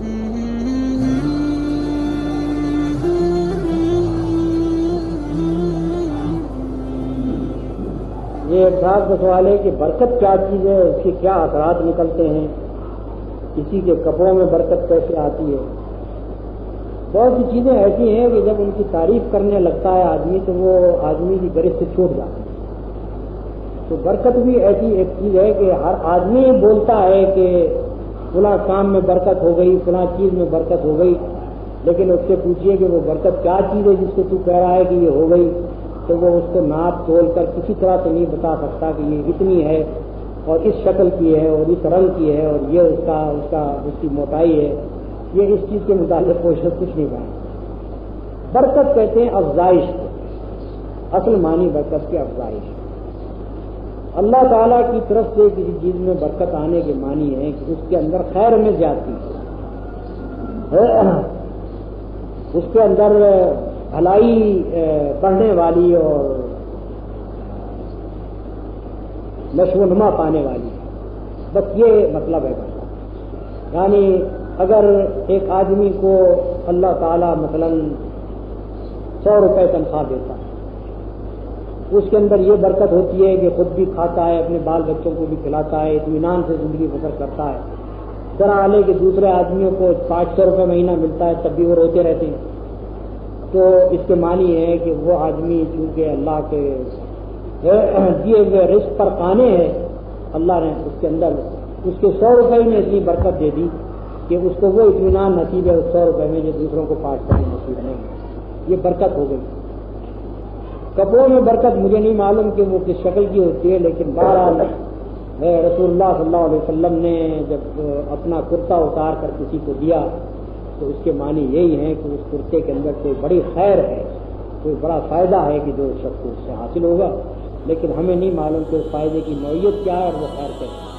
یہ ایک خاص سوال ہے کہ برکت کیا چیز ہے، اس کے کیا اثرات نکلتے ہیں، کسی کے کپڑوں میں برکت کیسے آتی ہے۔ بہت سی چیزیں ایسی ہیں کہ جب ان کی تعریف کرنے لگتا ہے آدمی تو وہ آدمی کی گرج سے چھوٹ جاتی ہے۔ تو برکت بھی ایسی ایک چیز ہے کہ ہر آدمی بولتا ہے کہ فلاں کام میں برکت ہو گئی، فلاں چیز میں برکت ہو گئی، لیکن اس سے پوچھیے کہ وہ برکت کیا چیز ہے جس کو تو کہہ رہا ہے کہ یہ ہو گئی، تو وہ اس کو ناپ تول کر کسی طرح سے نہیں بتا سکتا کہ یہ اتنی ہے اور اس شکل کی ہے اور اس رنگ کی ہے اور یہ اس کی موٹائی ہے۔ یہ اس چیز کے متعلق کوئی شخص کچھ نہیں کہا۔ برکت کہتے ہیں افزائش کو، اصل معنی برکت کی افزائش۔ اللہ تعالیٰ کی طرف سے کسی چیز میں برکت آنے کے معنی ہے کہ اس کے اندر خیر میں زیادتی ہے، اس کے اندر بھلائی بڑھنے والی اور نشو و نما پانے والی، بس یہ مطلب ہے برکت۔ یعنی اگر ایک آدمی کو اللہ تعالیٰ مثلا 100 روپے تنخواہ دیتا ہے، اس کے اندر یہ برکت ہوتی ہے کہ خود بھی کھاتا ہے، اپنے بال بچوں کو بھی کھلاتا ہے، اطمینان سے زندگی بسر کرتا ہے۔ طرح حال ہے کہ دوسرے آدمیوں کو 500 روپے مہینہ ملتا ہے تب بھی وہ روتے رہتے ہیں۔ تو اس کے معنی ہے کہ وہ آدمی چونکہ اللہ کے دیے ہوئے رزق پر قانے ہے، اللہ نے اس کے اندر اس کے 100 روپے میں اتنی برکت دے دی کہ اس کو وہ اطمینان نصیب ہے اس 100 روپے میں جو دوسروں کو 500 میں نصیب نہیں۔ یہ برکت ہو گئی۔ کپڑوں میں برکت مجھے نہیں معلوم کہ وہ کس شکل کی ہوتی ہے، لیکن بہرحال رسول اللہ صلی اللہ علیہ وسلم نے جب اپنا کرتا اتار کر کسی کو دیا تو اس کے معنی یہی ہے کہ اس کرتے کے اندر کوئی بڑی خیر ہے، کوئی بڑا فائدہ ہے کہ جو شخص کو اس سے حاصل ہوگا، لیکن ہمیں نہیں معلوم کہ اس فائدے کی نوعیت کیا ہے اور وہ خیر کیسے۔